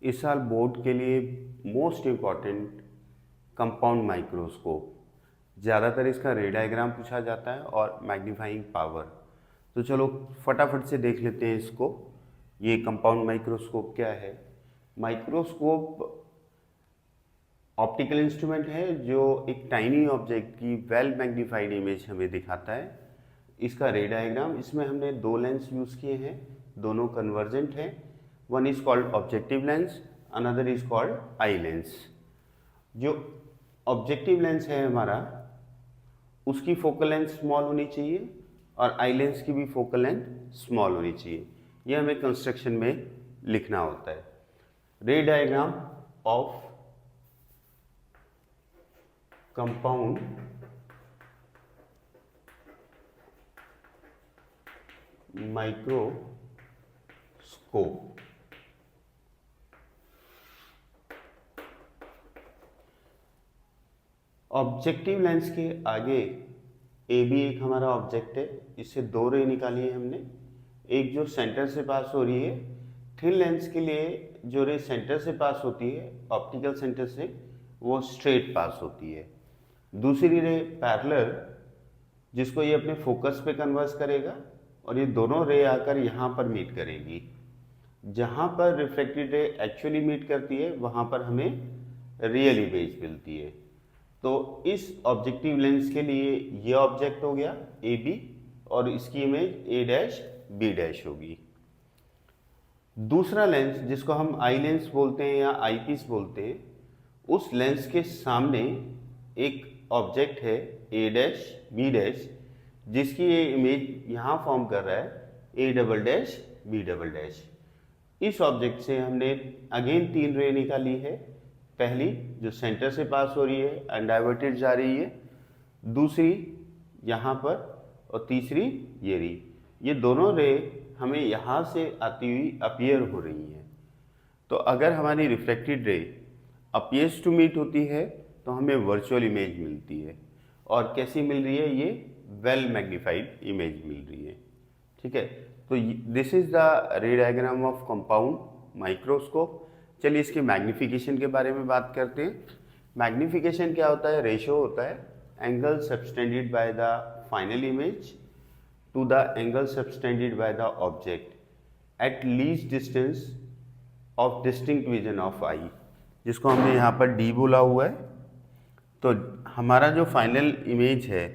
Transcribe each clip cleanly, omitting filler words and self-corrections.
इस साल बोर्ड के लिए मोस्ट इम्पॉर्टेंट कंपाउंड माइक्रोस्कोप, ज़्यादातर इसका रे डायग्राम पूछा जाता है और मैग्नीफाइंग पावर। तो चलो फटाफट से देख लेते हैं इसको। ये कंपाउंड माइक्रोस्कोप क्या है? माइक्रोस्कोप ऑप्टिकल इंस्ट्रूमेंट है जो एक टाइनी ऑब्जेक्ट की वेल मैग्नीफाइड इमेज हमें दिखाता है। इसका रे डायग्राम, इसमें हमने दो लेंस यूज़ किए हैं, दोनों कन्वर्जेंट हैं। One is called objective lens, another is called eye lens. जो ऑब्जेक्टिव लेंस है हमारा, उसकी फोकल लेंथ स्मॉल होनी चाहिए और आई लेंस की भी फोकल लेंथ स्मॉल होनी चाहिए। यह हमें कंस्ट्रक्शन में लिखना होता है। रे diagram of compound microscope. Objective lens के आगे ए भी एक हमारा ऑब्जेक्ट है, इससे दो रे निकाली है हमने। एक जो सेंटर से पास हो रही है, थिन लेंस के लिए जो रे सेंटर से पास होती है ऑप्टिकल सेंटर से, वो स्ट्रेट पास होती है। दूसरी रे पैरेलल, जिसको ये अपने फोकस पे कन्वर्स करेगा और ये दोनों रे आकर यहाँ पर मीट करेगी। जहाँ पर रिफ्लेक्टेड रे एक्चुअली मीट करती है वहाँ पर हमें रियल इमेज मिलती है। तो इस ऑब्जेक्टिव लेंस के लिए ये ऑब्जेक्ट हो गया ए बी और इसकी image A dash B dash होगी। दूसरा लेंस जिसको हम आई लेंस बोलते हैं या आई पीस बोलते हैं, उस लेंस के सामने एक ऑब्जेक्ट है ए डैश बी डैश, जिसकी ये इमेज यहाँ फॉर्म कर रहा है A double dash B double dash. इस ऑब्जेक्ट से हमने अगेन तीन रे निकाली है। पहली जो सेंटर से पास हो रही है अनडाइवर्टेड जा रही है, दूसरी यहाँ पर, और तीसरी ये रही। ये दोनों रे हमें यहाँ से आती हुई अपीयर हो रही हैं। तो अगर हमारी reflected ray appears to meet होती है तो हमें वर्चुअल इमेज मिलती है। और कैसी मिल रही है? ये वेल मैग्नीफाइड इमेज मिल रही है। ठीक है, तो दिस इज द रे डायग्राम ऑफ कंपाउंड माइक्रोस्कोप। चलिए इसके मैग्नीफिकेशन के बारे में बात करते हैं। मैग्नीफिकेशन क्या होता है? रेशो होता है angle subtended by the final image to the angle subtended by the object at least distance of distinct vision of eye, जिसको हमने यहाँ पर डी बोला हुआ है। तो हमारा जो फाइनल इमेज है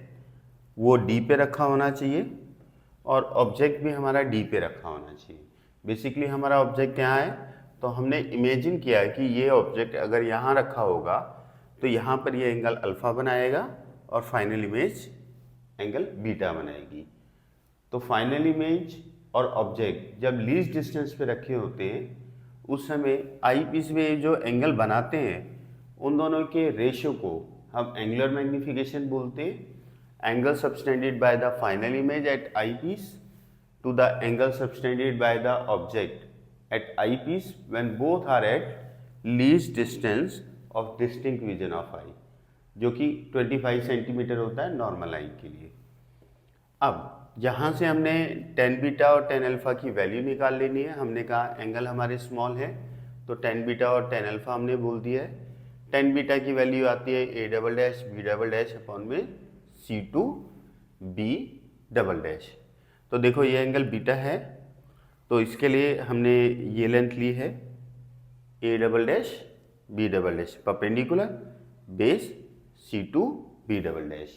वो डी पे रखा होना चाहिए और ऑब्जेक्ट भी हमारा डी पे रखा होना चाहिए। बेसिकली हमारा ऑब्जेक्ट यहाँ है, तो हमने इमेजिन किया है कि ये ऑब्जेक्ट अगर यहाँ रखा होगा तो यहाँ पर ये एंगल अल्फ़ा बनाएगा और फाइनल इमेज एंगल बीटा बनाएगी। तो फाइनल इमेज और ऑब्जेक्ट जब लीस्ट डिस्टेंस पे रखे होते हैं, उस समय आई पीस में जो एंगल बनाते हैं उन दोनों के रेशियो को हम एंगुलर मैग्नीफिकेशन बोलते हैं। Angle subtended by the final image at eyepiece to the angle subtended by the object at eyepiece when both are at least distance of distinct vision of eye, जो कि 25 centimetre होता है normal आई के लिए। अब यहाँ से हमने टेन बीटा और टेन अल्फा की वैल्यू निकाल लेनी है। हमने कहा एंगल हमारे स्मॉल है तो टेन बीटा और टेन अल्फा हमने बोल दिया है। टेन बीटा की वैल्यू आती है A double dash B double dash upon में C two B double dash. तो देखो ये एंगल बीटा है, तो इसके लिए हमने ये लेंथ ली है A double dash B double dash perpendicular base C two B double dash.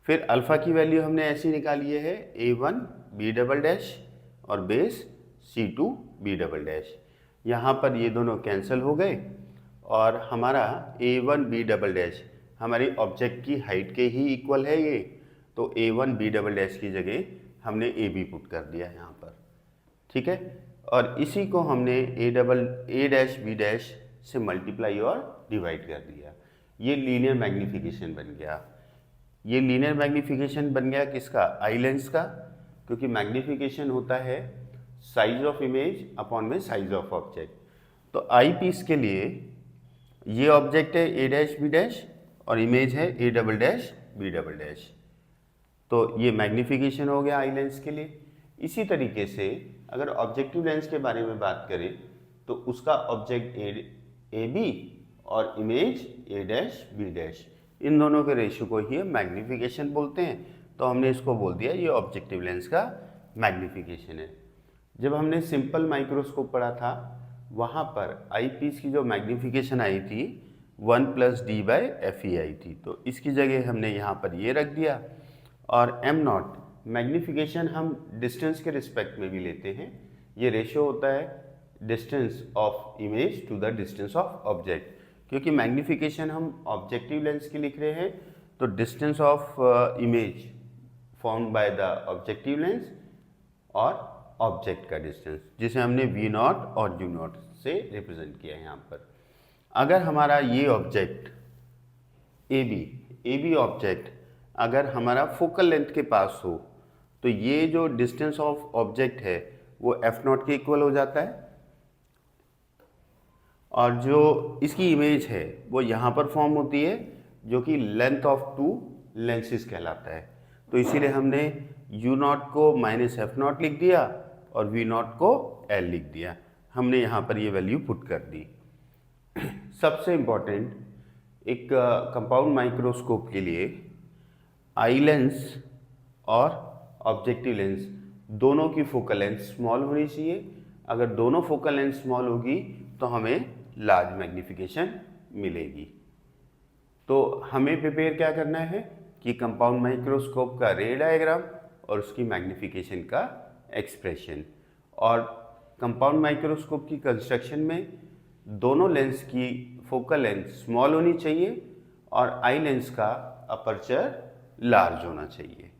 फिर अल्फ़ा की वैल्यू हमने ऐसी निकाली है A one B double dash और base C two B double dash. यहाँ पर ये दोनों कैंसिल हो गए और हमारा A one B double dash हमारी ऑब्जेक्ट की हाइट के ही इक्वल है ये, तो A one B double dash की जगह हमने ए बी पुट कर दिया यहाँ पर। ठीक है, और इसी को हमने ए डैश बी डैश से मल्टीप्लाई और डिवाइड कर दिया। ये लीनियर मैग्नीफिकेशन बन गया। ये लीनियर मैग्नीफिकेशन बन गया किसका? आई लेंस का, क्योंकि मैग्नीफिकेशन होता है साइज ऑफ इमेज अपॉन में साइज ऑफ ऑब्जेक्ट। तो आई पीस के लिए ये ऑब्जेक्ट है ए डैश बी डैश और इमेज है A double dash B double dash. तो ये मैग्नीफिकेशन हो गया आई लेंस के लिए। इसी तरीके से अगर ऑब्जेक्टिव लेंस के बारे में बात करें तो उसका ऑब्जेक्ट ए बी और image A dash B dash, इन दोनों के रेशियो को ही हम मैग्नीफिकेशन बोलते हैं। तो हमने इसको बोल दिया ये ऑब्जेक्टिव लेंस का मैग्नीफिकेशन है। जब हमने सिंपल माइक्रोस्कोप पढ़ा था वहाँ पर आई पीस की जो मैग्नीफिकेशन आई थी 1+d/fe आई थी, तो इसकी जगह हमने यहाँ पर ये रख दिया। और m0 मैग्नीफिकेशन हम डिस्टेंस के रिस्पेक्ट में भी लेते हैं, ये रेशियो होता है distance of image to the distance of object. क्योंकि मैग्नीफिकेशन हम ऑब्जेक्टिव लेंस की लिख रहे हैं तो distance of image formed by the objective lens और ऑब्जेक्ट का डिस्टेंस, जिसे हमने V0 और U0 से रिप्रेजेंट किया है यहाँ पर। अगर हमारा ये ऑब्जेक्ट ए बी ऑब्जेक्ट अगर हमारा फोकल लेंथ के पास हो तो ये जो डिस्टेंस ऑफ ऑब्जेक्ट है वो F0 के इक्वल हो जाता है, और जो इसकी इमेज है वो यहाँ पर फॉर्म होती है जो कि लेंथ ऑफ टू लेंसेज कहलाता है। तो इसीलिए हमने U0 को -F0 लिख दिया और V0 को L लिख दिया, हमने यहाँ पर ये वैल्यू पुट कर दी। सबसे इम्पॉर्टेंट एक कंपाउंड माइक्रोस्कोप के लिए आई लेंस और ऑब्जेक्टिव लेंस दोनों की फोकल लेंथ स्मॉल होनी चाहिए। अगर दोनों फोकल लेंथ स्मॉल होगी तो हमें लार्ज मैग्नीफिकेशन मिलेगी। तो हमें प्रिपेयर क्या करना है कि कंपाउंड माइक्रोस्कोप का रे डायग्राम और उसकी मैग्नीफिकेशन का एक्सप्रेशन, और कंपाउंड माइक्रोस्कोप की कंस्ट्रक्शन में दोनों लेंस की फोकल लेंथ स्मॉल होनी चाहिए और आई लेंस का अपर्चर लार्ज होना चाहिए।